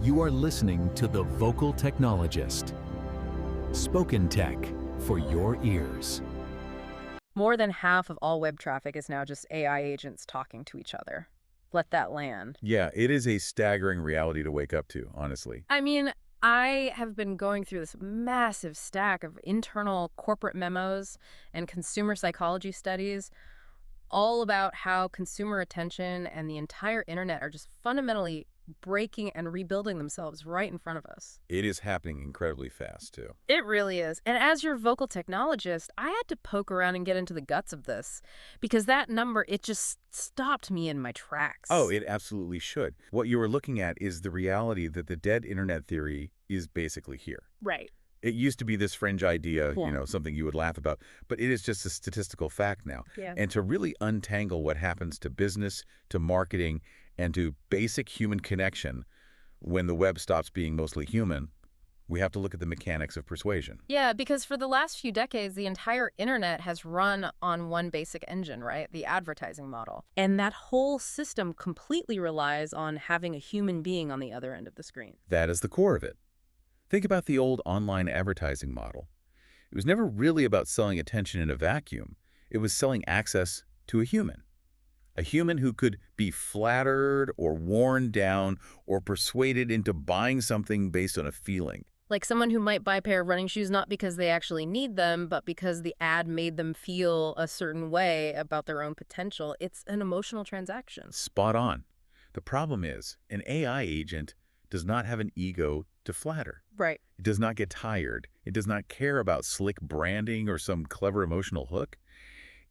You are listening to The Vocal Technologist. Spoken tech for your ears. More than half of all web traffic is now just AI agents talking to each other. Let that land. Yeah, it is a staggering reality to wake up to, honestly. I mean, I have been going through this massive stack of internal corporate memos and consumer psychology studies, all about how consumer attention and the entire internet are just fundamentally breaking and rebuilding themselves right in front of us. It is happening incredibly fast, too. It really is. And as your vocal technologist, I had to poke around and get into the guts of this because that number, it just stopped me in my tracks. Oh, it absolutely should. What you are looking at is the reality that the dead internet theory is basically here. Right. It used to be this fringe idea, Yeah. something you would laugh about, but it is just a statistical fact now. Yeah. And to really untangle what happens to business, to marketing, and to basic human connection when the web stops being mostly human, we have to look at the mechanics of persuasion. Yeah, because for the last few decades, the entire internet has run on one basic engine, right? The advertising model. And that whole system completely relies on having a human being on the other end of the screen. That is the core of it. Think about the old online advertising model. It was never really about selling attention in a vacuum. It was selling access to a human. A human who could be flattered or worn down or persuaded into buying something based on a feeling. Like someone who might buy a pair of running shoes not because they actually need them, but because the ad made them feel a certain way about their own potential. It's an emotional transaction. Spot on. The problem is, an AI agent does not have an ego to flatter. Right. It does not get tired. It does not care about slick branding or some clever emotional hook.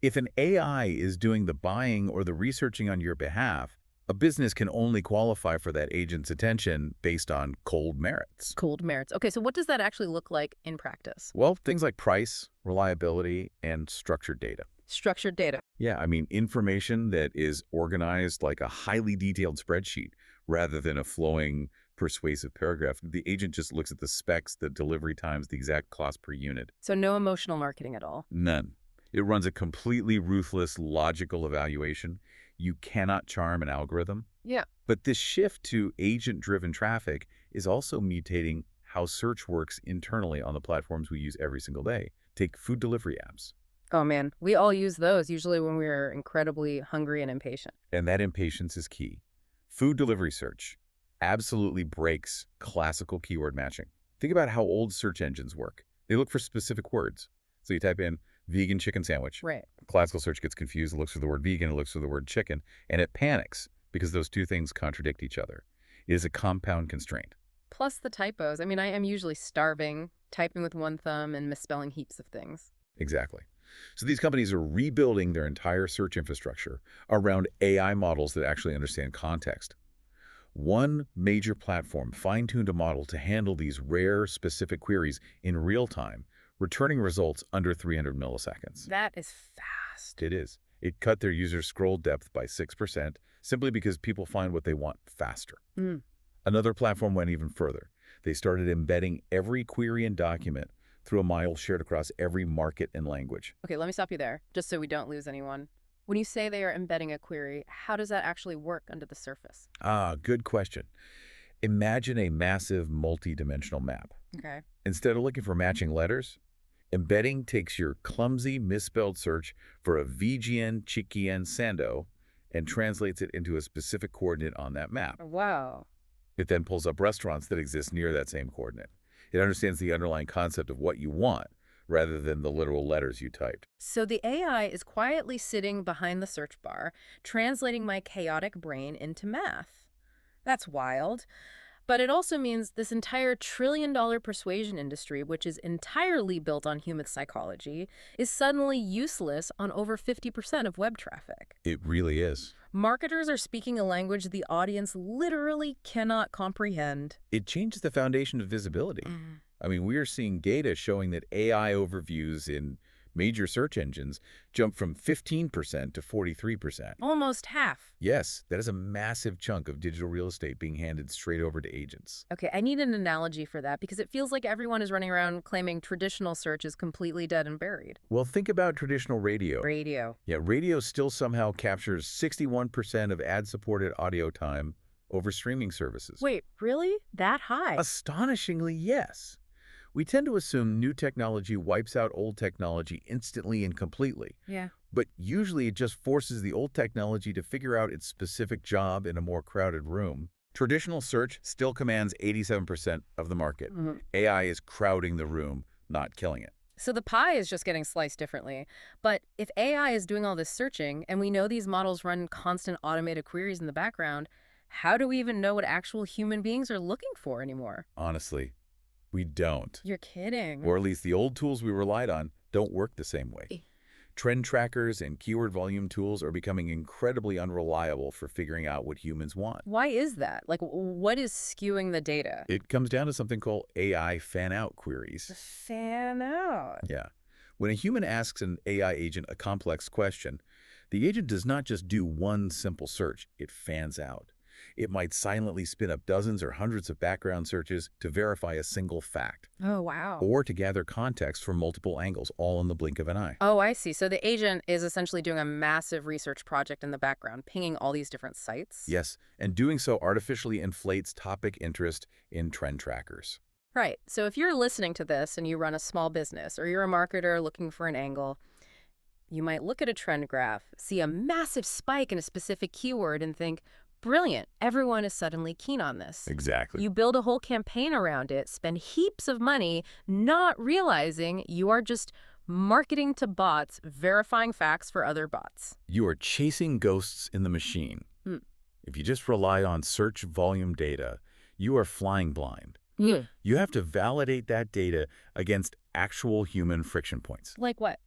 If an AI is doing the buying or the researching on your behalf, a business can only qualify for that agent's attention based on cold merits. Cold merits. Okay, so what does that actually look like in practice? Well, things like price, reliability, and structured data. Structured data. Yeah, I mean, information that is organized like a highly detailed spreadsheet rather than a flowing, persuasive paragraph. The agent just looks at the specs, the delivery times, the exact cost per unit. So no emotional marketing at all. None. It runs a completely ruthless, logical evaluation. You cannot charm an algorithm. Yeah. But this shift to agent-driven traffic is also mutating how search works internally on the platforms we use every single day. Take food delivery apps. Oh man, we all use those usually when we're incredibly hungry and impatient. And that impatience is key. Food delivery search absolutely breaks classical keyword matching. Think about how old search engines work. They look for specific words. So you type in vegan chicken sandwich. Right. Classical search gets confused. It looks for the word vegan, it looks for the word chicken, and it panics because those two things contradict each other. It is a compound constraint. Plus the typos. I mean, I am usually starving, typing with one thumb and misspelling heaps of things. Exactly. So these companies are rebuilding their entire search infrastructure around AI models that actually understand context. One major platform fine-tuned a model to handle these rare, specific queries in real time, returning results under 300 milliseconds. That is fast. It is. It cut their user scroll depth by 6% simply because people find what they want faster. Another platform went even further. They started embedding every query and document through a model shared across every market and language. Okay, let me stop you there, just so we don't lose anyone. When you say they are embedding a query, how does that actually work under the surface? Good question. Imagine a massive multi-dimensional map. Okay. Instead of looking for matching letters, embedding takes your clumsy misspelled search for a VGN Chiquien Sando and translates it into a specific coordinate on that map. Wow. It then pulls up restaurants that exist near that same coordinate. It understands the underlying concept of what you want rather than the literal letters you typed. So the AI is quietly sitting behind the search bar, translating my chaotic brain into math. That's wild. But it also means this entire trillion-dollar persuasion industry, which is entirely built on human psychology, is suddenly useless on over 50% of web traffic. It really is. Marketers are speaking a language the audience literally cannot comprehend. It changes the foundation of visibility. I mean, we are seeing data showing that AI overviews in major search engines jump from 15% to 43%. Almost half. Yes, that is a massive chunk of digital real estate being handed straight over to agents. Okay, I need an analogy for that because it feels like everyone is running around claiming traditional search is completely dead and buried. Well, think about traditional radio. Radio. Yeah, radio still somehow captures 61% of ad-supported audio time over streaming services. Wait, really? That high? Astonishingly, yes. We tend to assume new technology wipes out old technology instantly and completely. Yeah. But usually it just forces the old technology to figure out its specific job in a more crowded room. Traditional search still commands 87% of the market. AI is crowding the room, not killing it. So the pie is just getting sliced differently. But if AI is doing all this searching, and we know these models run constant automated queries in the background, how do we even know what actual human beings are looking for anymore? Honestly, we don't. You're kidding. Or at least the old tools we relied on don't work the same way. Eh. Trend trackers and keyword volume tools are becoming incredibly unreliable for figuring out what humans want. Why is that? Like, what is skewing the data? It comes down to something called AI fan-out queries. Fan out. Yeah. When a human asks an AI agent a complex question, the agent does not just do one simple search, it fans out. It might silently spin up dozens or hundreds of background searches to verify a single fact, Oh, wow. or to gather context from multiple angles, all in the blink of an eye. Oh, I see. So the agent is essentially doing a massive research project in the background, pinging all these different sites? Yes, and doing so artificially inflates topic interest in trend trackers. Right. So if you're listening to this and you run a small business or you're a marketer looking for an angle, you might look at a trend graph, see a massive spike in a specific keyword and think, brilliant, everyone is suddenly keen on this. Exactly. You build a whole campaign around it, spend heaps of money, not realizing you are just marketing to bots, verifying facts for other bots. You are chasing ghosts in the machine. Hmm. If you just rely on search volume data, you are flying blind. Yeah. You have to validate that data against actual human friction points, Like what?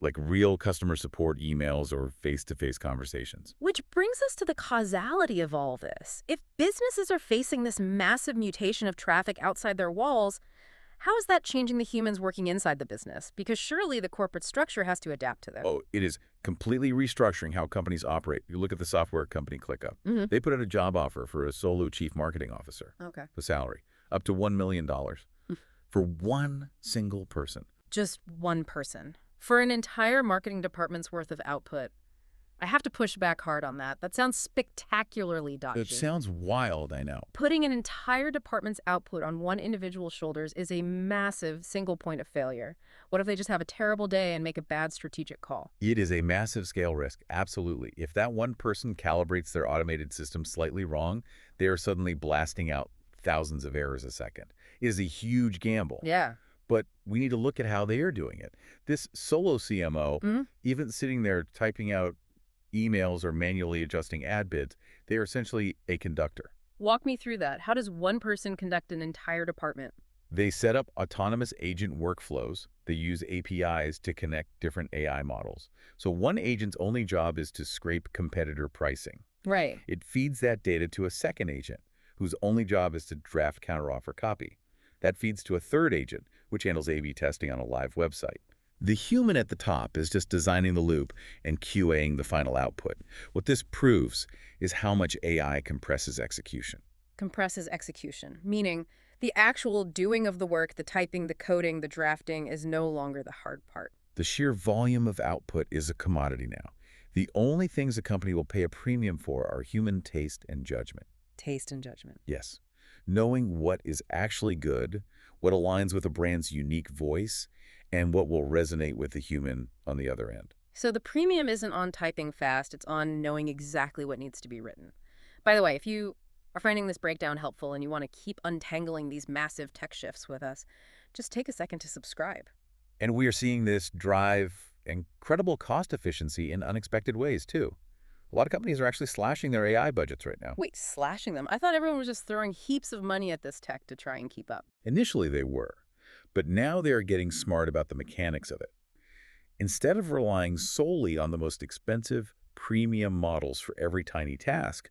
like real customer support emails or face-to-face conversations. Which brings us to the causality of all this. If businesses are facing this massive mutation of traffic outside their walls, how is that changing the humans working inside the business? Because surely the corporate structure has to adapt to that. Oh, it is completely restructuring how companies operate. You look at the software company ClickUp. They put out a job offer for a solo chief marketing officer. Okay. The salary, up to $1 million for one single person. Just one person. For an entire marketing department's worth of output. I have to push back hard on that. That sounds spectacularly dodgy. It sounds wild, I know. Putting an entire department's output on one individual's shoulders is a massive single point of failure. What if they just have a terrible day and make a bad strategic call? It is a massive scale risk, absolutely. If that one person calibrates their automated system slightly wrong, they are suddenly blasting out thousands of errors a second. It is a huge gamble. Yeah. But we need to look at how they are doing it. This solo CMO, even sitting there typing out emails or manually adjusting ad bids, they are essentially a conductor. Walk me through that. How does one person conduct an entire department? They set up autonomous agent workflows. They use APIs to connect different AI models. So one agent's only job is to scrape competitor pricing. Right. It feeds that data to a second agent, whose only job is to draft counteroffer copy. That feeds to a third agent, which handles A/B testing on a live website. The human at the top is just designing the loop and QAing the final output. What this proves is how much AI compresses execution. Compresses execution, meaning the actual doing of the work, the typing, the coding, the drafting is no longer the hard part. The sheer volume of output is a commodity now. The only things a company will pay a premium for are human taste and judgment. Taste and judgment. Yes. Knowing what is actually good, what aligns with a brand's unique voice, and what will resonate with the human on the other end. So the premium isn't on typing fast, it's on knowing exactly what needs to be written. By the way, if you are finding this breakdown helpful and you want to keep untangling these massive tech shifts with us, just take a second to subscribe. And we are seeing this drive incredible cost efficiency in unexpected ways, too. A lot of companies are actually slashing their AI budgets right now. Wait, slashing them? I thought everyone was just throwing heaps of money at this tech to try and keep up. Initially they were, but now they are getting smart about the mechanics of it. Instead of relying solely on the most expensive premium models for every tiny task,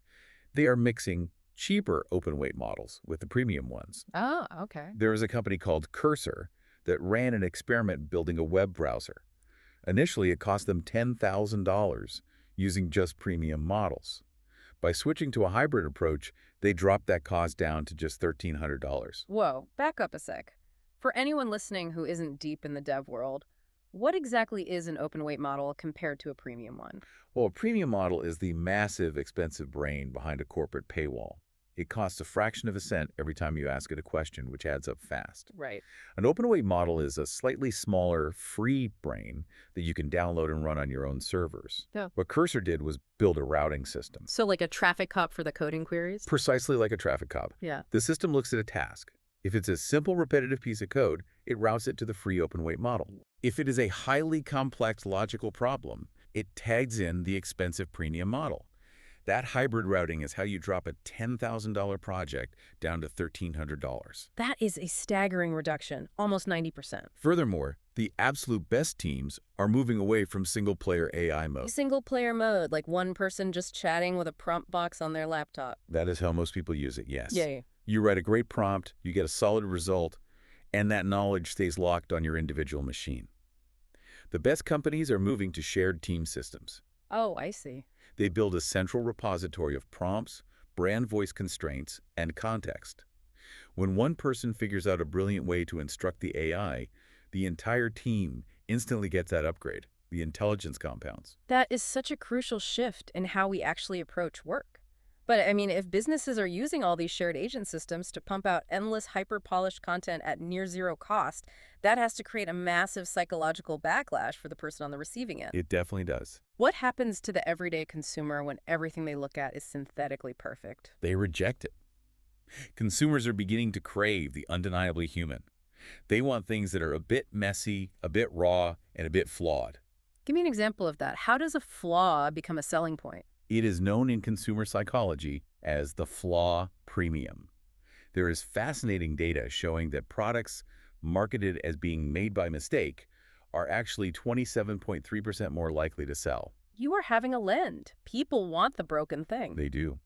they are mixing cheaper open-weight models with the premium ones. Oh, okay. There is a company called Cursor that ran an experiment building a web browser. Initially, it cost them $10,000 using just premium models. By switching to a hybrid approach, they dropped that cost down to just $1,300. Whoa, back up a sec. For anyone listening who isn't deep in the dev world, What exactly is an open weight model compared to a premium one? Well, a premium model is the massive, expensive brain behind a corporate paywall. It costs a fraction of a cent every time you ask it a question, which adds up fast. Right. An open-weight model is a slightly smaller, free brain that you can download and run on your own servers. Yeah. What Cursor did was build a routing system, So like a traffic cop for the coding queries? precisely like a traffic cop. Yeah. The system looks at a task. If it's a simple, repetitive piece of code, it routes it to the free open-weight model. If it is a highly complex logical problem, it tags in the expensive premium model. That hybrid routing is how you drop a $10,000 project down to $1,300. That is a staggering reduction, almost 90%. Furthermore, the absolute best teams are moving away from single-player AI mode. Single player mode, like one person just chatting with a prompt box on their laptop. That is how most people use it, yes. Yeah. You write a great prompt, you get a solid result, and that knowledge stays locked on your individual machine. The best companies are moving to shared team systems. Oh, I see. They build a central repository of prompts, brand voice constraints, and context. When one person figures out a brilliant way to instruct the AI, the entire team instantly gets that upgrade. The intelligence compounds. That is such a crucial shift in how we actually approach work. But I mean, if businesses are using all these shared agent systems to pump out endless hyper-polished content at near zero cost, that has to create a massive psychological backlash for the person on the receiving end. It definitely does. What happens to the everyday consumer when everything they look at is synthetically perfect? They reject it. Consumers are beginning to crave the undeniably human. They want things that are a bit messy, a bit raw, and a bit flawed. Give me an example of that. How does a flaw become a selling point? It is known in consumer psychology as the flaw premium. There is fascinating data showing that products marketed as being made by mistake are actually 27.3% more likely to sell. You are having a lend. People want the broken thing. They do.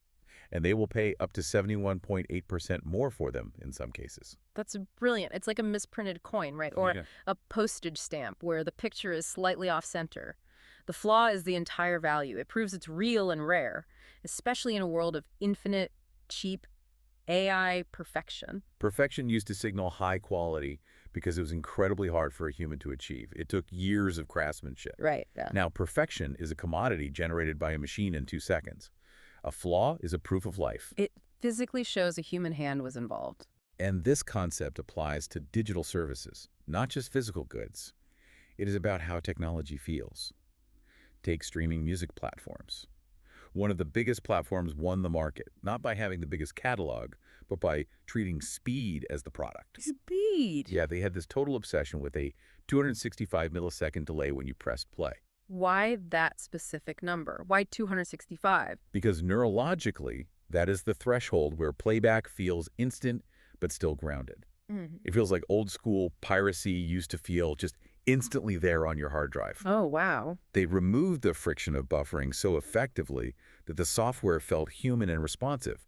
And they will pay up to 71.8% more for them in some cases. That's brilliant. It's like a misprinted coin, right? Or Yeah. a postage stamp where the picture is slightly off center. The flaw is the entire value. It proves it's real and rare, especially in a world of infinite, cheap AI perfection. Perfection used to signal high quality because it was incredibly hard for a human to achieve. It took years of craftsmanship. Right, yeah. Now, perfection is a commodity generated by a machine in 2 seconds. A flaw is a proof of life. It physically shows a human hand was involved. And this concept applies to digital services, not just physical goods. It is about how technology feels. Take streaming music platforms. One of the biggest platforms won the market, not by having the biggest catalog, but by treating speed as the product. Speed. Yeah, they had this total obsession with a 265 millisecond delay when you pressed play. Why that specific number? Why 265? Because neurologically, that is the threshold where playback feels instant but still grounded. It feels like old school piracy used to feel just instantly there on your hard drive. Oh, wow. They removed the friction of buffering so effectively that the software felt human and responsive,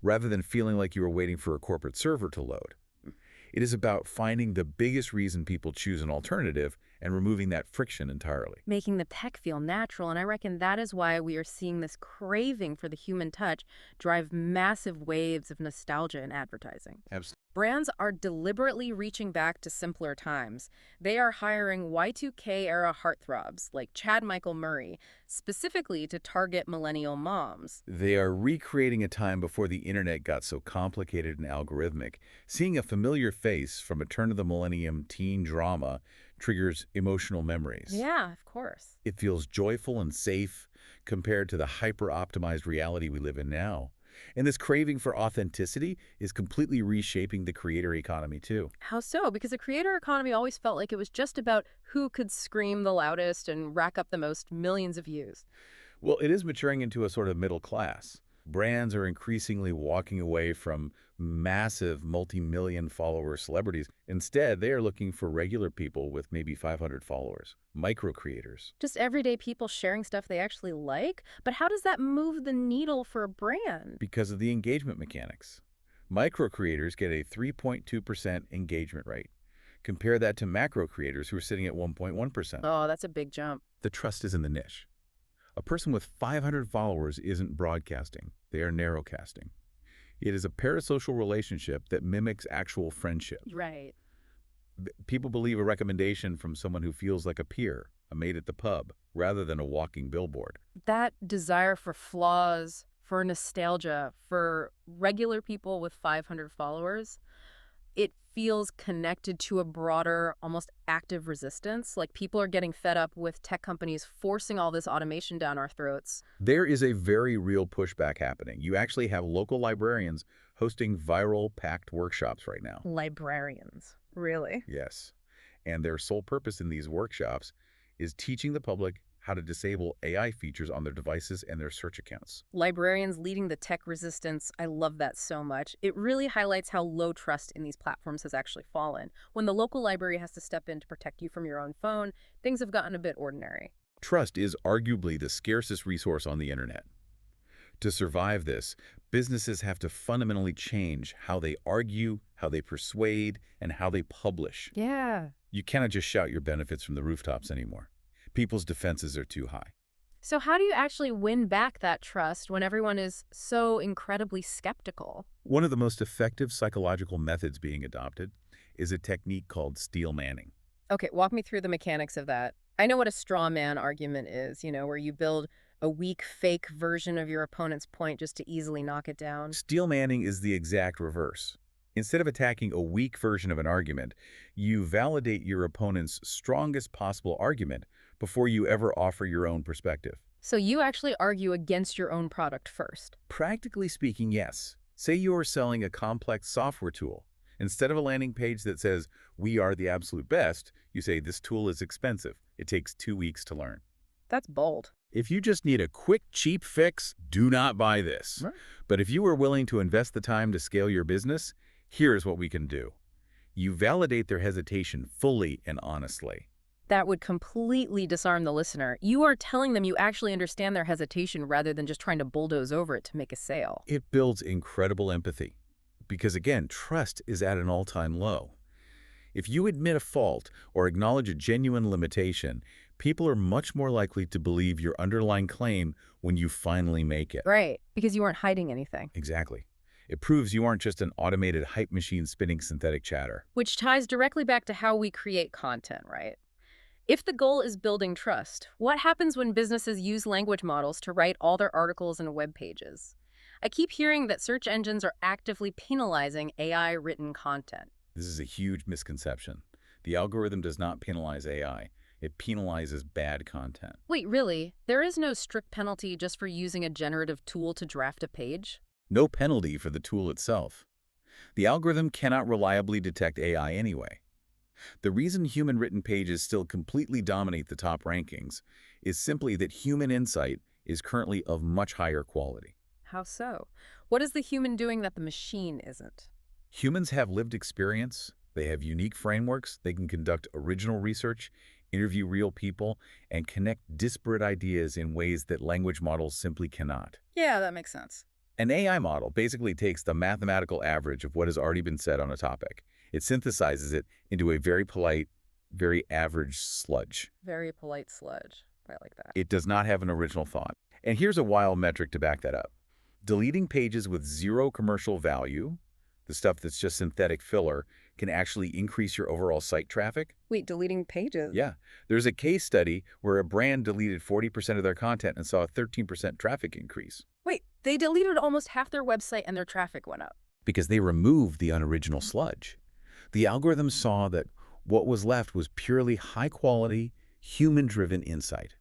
rather than feeling like you were waiting for a corporate server to load. It is about finding the biggest reason people choose an alternative and removing that friction entirely. Making the tech feel natural, and I reckon that is why we are seeing this craving for the human touch drive massive waves of nostalgia in advertising. Absolutely. Brands are deliberately reaching back to simpler times. They are hiring Y2K-era heartthrobs like Chad Michael Murray, specifically to target millennial moms. They are recreating a time before the internet got so complicated and algorithmic. Seeing a familiar face from a turn-of-the-millennium teen drama triggers emotional memories. Yeah, of course. It feels joyful and safe compared to the hyper-optimized reality we live in now. And this craving for authenticity is completely reshaping the creator economy too. How so? Because the creator economy always felt like it was just about who could scream the loudest and rack up the most millions of views. Well, it is maturing into a sort of middle class. Brands are increasingly walking away from massive multi-million follower celebrities. Instead, they are looking for regular people with maybe 500 followers, micro creators. Just everyday people sharing stuff they actually like? But how does that move the needle for a brand? Because of the engagement mechanics. Micro creators get a 3.2% engagement rate. Compare that to macro creators who are sitting at 1.1%. Oh, that's a big jump. The trust is in the niche. A person with 500 followers isn't broadcasting. They are narrowcasting. It is a parasocial relationship that mimics actual friendship. Right. People believe a recommendation from someone who feels like a peer, a mate at the pub, rather than a walking billboard. That desire for flaws, for nostalgia, for regular people with 500 followers, it feels connected to a broader, almost active resistance. Like people are getting fed up with tech companies forcing all this automation down our throats. There is a very real pushback happening. You actually have local librarians hosting viral packed workshops right now. Librarians. Really? Yes. And their sole purpose in these workshops is teaching the public how to disable AI features on their devices and their search accounts. Librarians leading the tech resistance. I love that so much. It really highlights how low trust in these platforms has actually fallen. When the local library has to step in to protect you from your own phone, things have gotten a bit ordinary. Trust is arguably the scarcest resource on the internet. To survive this, businesses have to fundamentally change how they argue, how they persuade, and how they publish. Yeah. You cannot just shout your benefits from the rooftops anymore. People's defenses are too high. So how do you actually win back that trust when everyone is so incredibly skeptical? One of the most effective psychological methods being adopted is a technique called steel manning. Okay, walk me through the mechanics of that. I know what a straw man argument is, where you build a weak, fake version of your opponent's point just to easily knock it down. Steel manning is the exact reverse. Instead of attacking a weak version of an argument, you validate your opponent's strongest possible argument before you ever offer your own perspective. So you actually argue against your own product first. Practically speaking, yes. Say you are selling a complex software tool. Instead of a landing page that says, "We are the absolute best," you say, "This tool is expensive. It takes 2 weeks to learn." That's bold. If you just need a quick, cheap fix, do not buy this. Right. But if you are willing to invest the time to scale your business, here's what we can do. You validate their hesitation fully and honestly. That would completely disarm the listener. You are telling them you actually understand their hesitation rather than just trying to bulldoze over it to make a sale. It builds incredible empathy. Because again, trust is at an all-time low. If you admit a fault or acknowledge a genuine limitation, people are much more likely to believe your underlying claim when you finally make it. Right, because you weren't hiding anything. Exactly. It proves you aren't just an automated hype machine spinning synthetic chatter. Which ties directly back to how we create content, right? If the goal is building trust, what happens when businesses use language models to write all their articles and web pages? I keep hearing that search engines are actively penalizing AI-written content. This is a huge misconception. The algorithm does not penalize AI. It penalizes bad content. Wait, really? There is no strict penalty just for using a generative tool to draft a page? No penalty for the tool itself. The algorithm cannot reliably detect AI anyway. The reason human-written pages still completely dominate the top rankings is simply that human insight is currently of much higher quality. How so? What is the human doing that the machine isn't? Humans have lived experience, they have unique frameworks, they can conduct original research, interview real people, and connect disparate ideas in ways that language models simply cannot. Yeah, that makes sense. An AI model basically takes the mathematical average of what has already been said on a topic. It synthesizes it into a very polite, very average sludge. Very polite sludge. I like that. It does not have an original thought. And here's a wild metric to back that up. Deleting pages with zero commercial value, the stuff that's just synthetic filler, can actually increase your overall site traffic. Wait, deleting pages? Yeah. There's a case study where a brand deleted 40% of their content and saw a 13% traffic increase. Wait, they deleted almost half their website and their traffic went up. Because they removed the unoriginal sludge. The algorithm saw that what was left was purely high-quality, human-driven insight.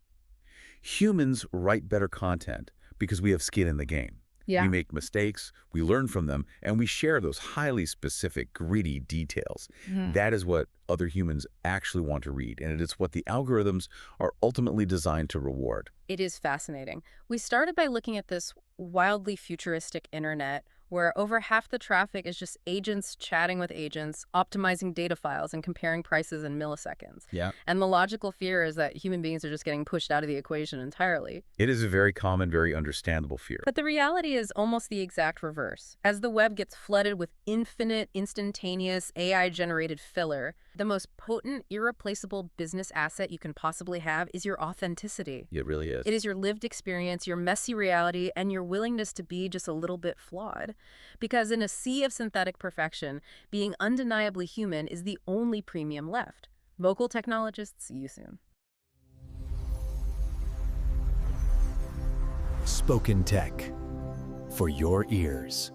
Humans write better content because we have skin in the game. Yeah. We make mistakes, we learn from them, and we share those highly specific, gritty details. That is what other humans actually want to read, and it is what the algorithms are ultimately designed to reward. It is fascinating. We started by looking at this wildly futuristic internet where over half the traffic is just agents chatting with agents, optimizing data files, and comparing prices in milliseconds. Yeah. And the logical fear is that human beings are just getting pushed out of the equation entirely. It is a very common, very understandable fear. But the reality is almost the exact reverse. As the web gets flooded with infinite, instantaneous, AI-generated filler, The most potent, irreplaceable business asset you can possibly have is your authenticity. It really is. It is your lived experience, your messy reality, and your willingness to be just a little bit flawed. Because in a sea of synthetic perfection, being undeniably human is the only premium left. Vocal technologists, see you soon. Spoken Tech for your ears.